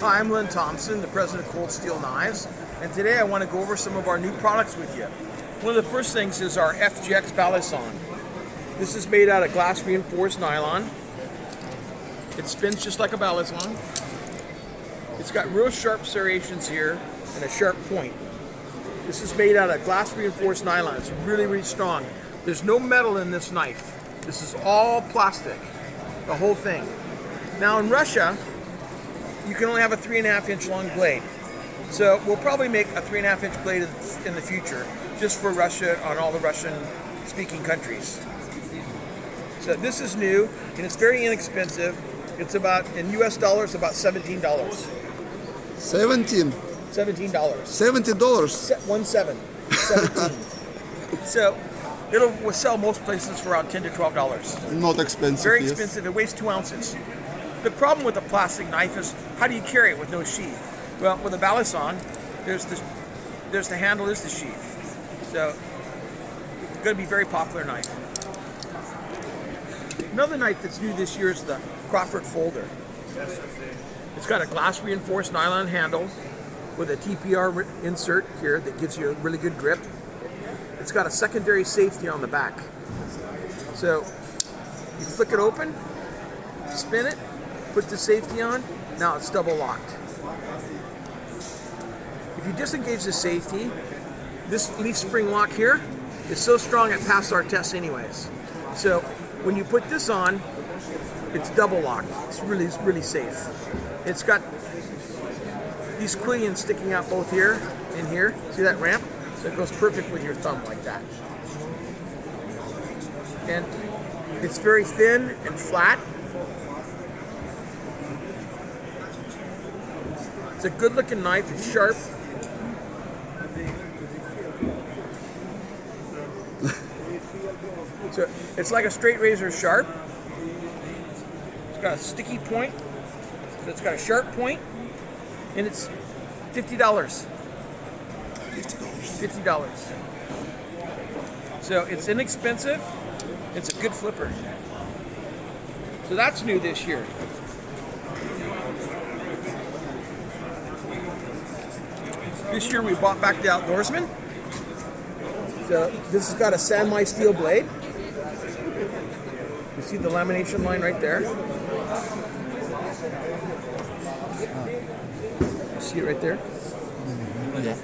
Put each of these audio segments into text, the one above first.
Hi, I'm Lynn Thompson, the president of Cold Steel Knives, and today I want to go over some of our new products with you. One of the first things is our FGX Balisong. This is made out of glass reinforced nylon. It spins just like a Balisong. It's got real sharp serrations here and a sharp point. This is made out of glass reinforced nylon. It's really, really strong. There's no metal in this knife. This is all plastic, the whole thing. Now in Russia, you can only have a 3.5 inch long blade. So we'll probably make a 3.5 inch blade in the future, just for Russia, on all the Russian speaking countries. So this is new, and it's very inexpensive. It's about, in US dollars, about $17. $17. $17. $70. 17. So it'll sell most places for around $10 to $12. Not expensive. Very yes. expensive. It weighs 2 ounces. The problem with a plastic knife is, how do you carry it with no sheath? Well, with a Balisong, there's the handle is the sheath. So it's going to be a very popular knife. Another knife that's new this year is the Crawford Folder. It's got a glass reinforced nylon handle with a TPR insert here that gives you a really good grip. It's got a secondary safety on the back. So you flick it open, spin it, put the safety on, now it's double locked. If you disengage the safety, this leaf spring lock here is so strong it passed our tests anyways. So when you put this on, it's double locked. It's really safe. It's got these quillions sticking out both here and here. See that ramp? So it goes perfect with your thumb like that. And it's very thin and flat. It's a good looking knife, it's sharp. So it's like a straight razor sharp. It's got a sticky point. So it's got a sharp point. And it's $50. $50. So it's inexpensive. It's a good flipper. So that's new this year. This year we bought back the Outdoorsman. So this has got a sandmine steel blade. You see the lamination line right there. See it right there? Yeah.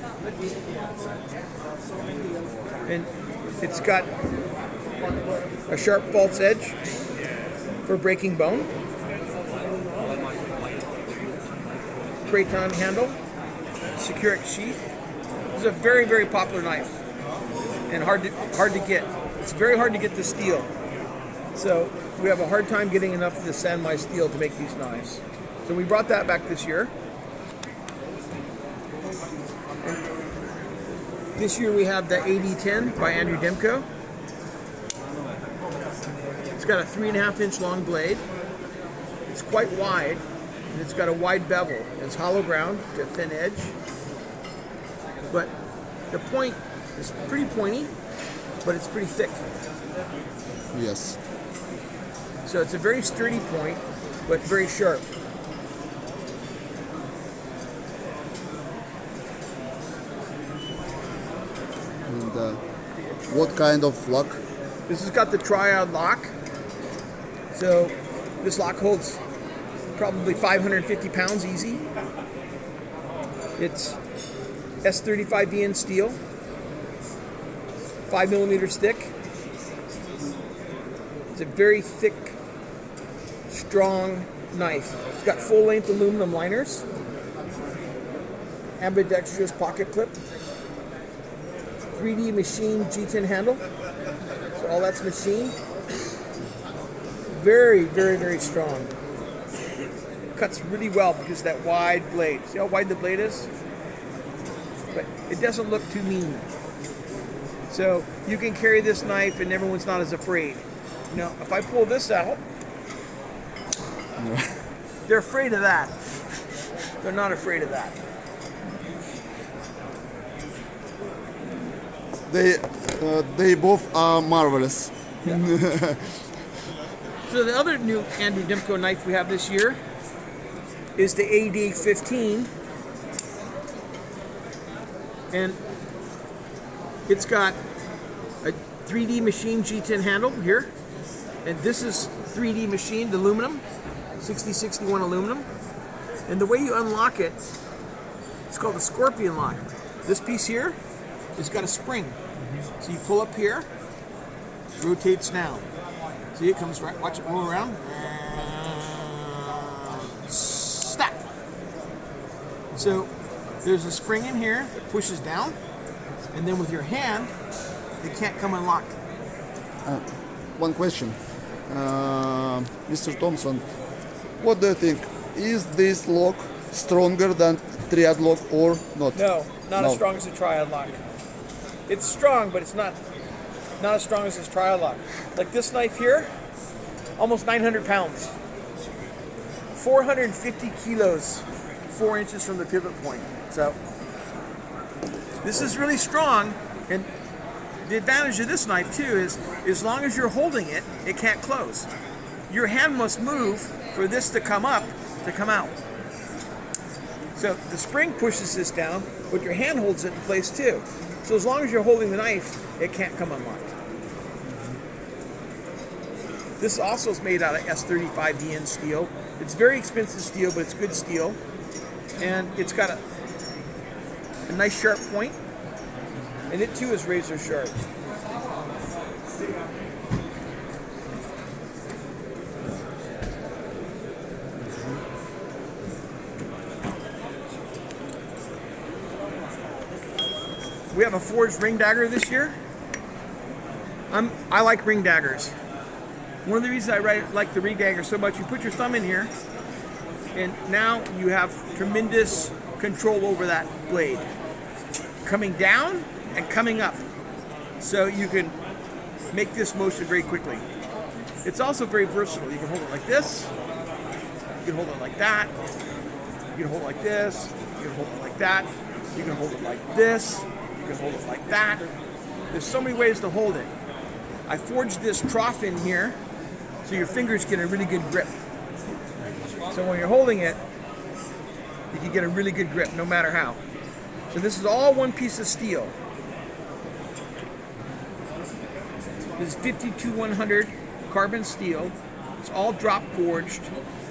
And it's got a sharp false edge for breaking bone. Craton handle. Securic sheath. This is a very, very popular knife and hard to get. It's very hard to get the steel. So we have a hard time getting enough of the sandmine steel to make these knives. So we brought that back this year. And this year we have the AD10 by Andrew Demco. It's got a 3.5 inch long blade. It's quite wide. And it's got a wide bevel. It's hollow ground to a thin edge. But the point is pretty pointy, but it's pretty thick. Yes. So it's a very sturdy point, but very sharp. And what kind of lock? This has got the triad lock. So this lock holds probably 550 pounds easy. It's S35VN steel, 5mm thick. It's a very thick, strong knife. It's got full-length aluminum liners, ambidextrous pocket clip, 3D Machine G10 handle. So all that's machined. Very, very, very strong. Cuts really well because of that wide blade. See how wide the blade is? But it doesn't look too mean. So you can carry this knife and everyone's not as afraid. You know, if I pull this out, they're afraid of that. They're not afraid of that. They both are marvelous. Yeah. So the other new Andrew Demco knife we have this year is the AD15, and it's got a 3D Machine G10 handle here, and this is 3D machined aluminum, 6061 aluminum, and the way you unlock it, it's called the Scorpion lock. This piece here has got a spring, so you pull up here, it rotates down. See, it comes right, watch it roll around, snap. So there's a spring in here that pushes down, and then with your hand, it can't come unlocked. One question, Mr. Thompson, what do you think? Is this lock stronger than triad lock or not? No, not as strong as the triad lock. It's strong, but it's not as strong as this triad lock. Like this knife here, almost 900 pounds, 450 kilos, 4 inches from the pivot point. So this is really strong, and the advantage of this knife too is as long as you're holding it, it can't close. Your hand must move for this to come up, to come out. So the spring pushes this down, but your hand holds it in place too. So as long as you're holding the knife, it can't come unlocked. This also is made out of S35DN steel. It's very expensive steel, but it's good steel. And it's got a nice sharp point, and it too is razor sharp. We have a forged ring dagger this year. I like ring daggers. One of the reasons I like the ring dagger so much, you put your thumb in here, and now you have tremendous control over that blade. Coming down and coming up. So you can make this motion very quickly. It's also very versatile. You can hold it like this, you can hold it like that, you can hold it like this, you can hold it like that, you can hold it like this, you can hold it like that. There's so many ways to hold it. I forged this trough in here so your fingers get a really good grip. So when you're holding it, you can get a really good grip no matter how. So this is all one piece of steel. This is 52100 carbon steel. It's all drop forged,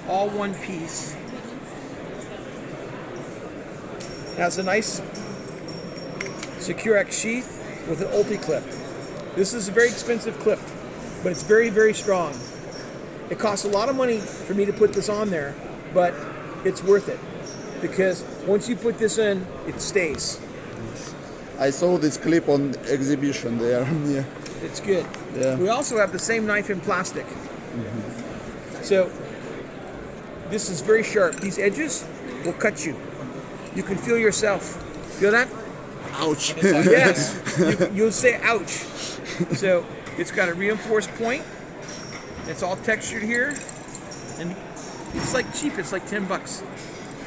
all one piece. It has a nice Secure-X sheath with an ulti clip. This is a very expensive clip, but it's very, very strong. It costs a lot of money for me to put this on there, but it's worth it because once you put this in, it stays. I saw this clip on exhibition there. Yeah. It's good. Yeah. We also have the same knife in plastic. So this is very sharp. These edges will cut you. You can feel yourself. Feel that? Ouch. Yes. You'll say ouch. So it's got a reinforced point. It's all textured here. And it's like cheap. It's like 10 bucks.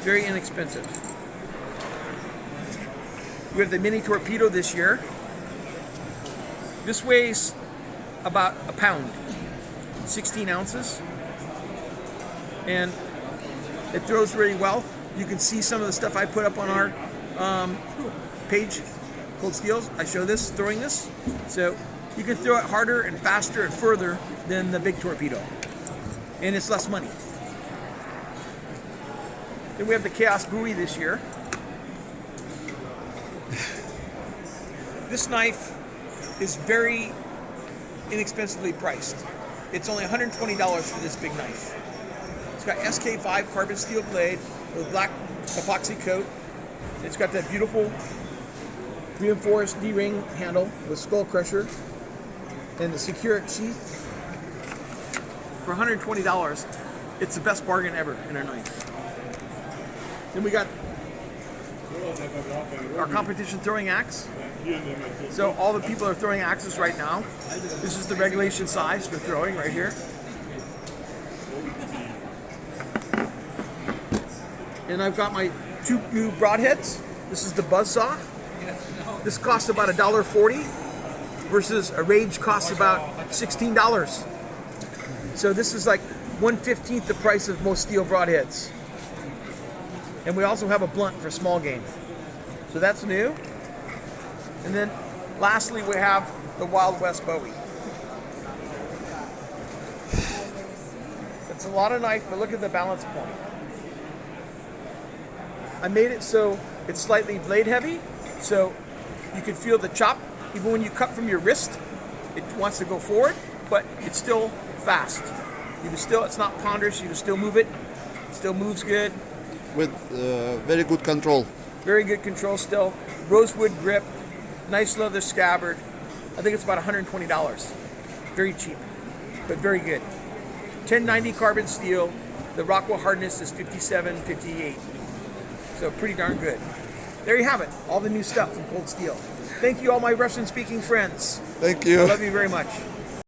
Very inexpensive. We have the mini Torpedo this year. This weighs about a pound, 16 ounces. And it throws really well. You can see some of the stuff I put up on our page, Cold Steels. I show this, throwing this. So you can throw it harder and faster and further than the big Torpedo. And it's less money. Then we have the Chaos Bowie this year. This knife is very inexpensively priced. It's only $120 for this big knife. It's got SK5 carbon steel blade with black epoxy coat. It's got that beautiful reinforced D-ring handle with skull crusher and the Secure-X sheath. For $120, it's the best bargain ever in our knife. Then we got our competition throwing axe. So all the people are throwing axes right now. This is the regulation size for throwing right here. And I've got my 2 new broadheads. This is the Buzzsaw. This costs about $1.40 versus a Rage costs about $16. So this is like 1/15 the price of most steel broadheads. And we also have a blunt for small game. So that's new. And then lastly, we have the Wild West Bowie. It's a lot of knife, but look at the balance point. I made it so it's slightly blade heavy, so you can feel the chop. Even when you cut from your wrist, it wants to go forward, but it's still fast. You can still, it's not ponderous, you can still move it. It still moves good. With very good control. Very good control still. Rosewood grip, nice leather scabbard. I think it's about $120. Very cheap, but very good. 1090 carbon steel. The Rockwell hardness is 57, 58. So pretty darn good. There you have it. All the new stuff from Cold Steel. Thank you, all my Russian-speaking friends. Thank you. I love you very much.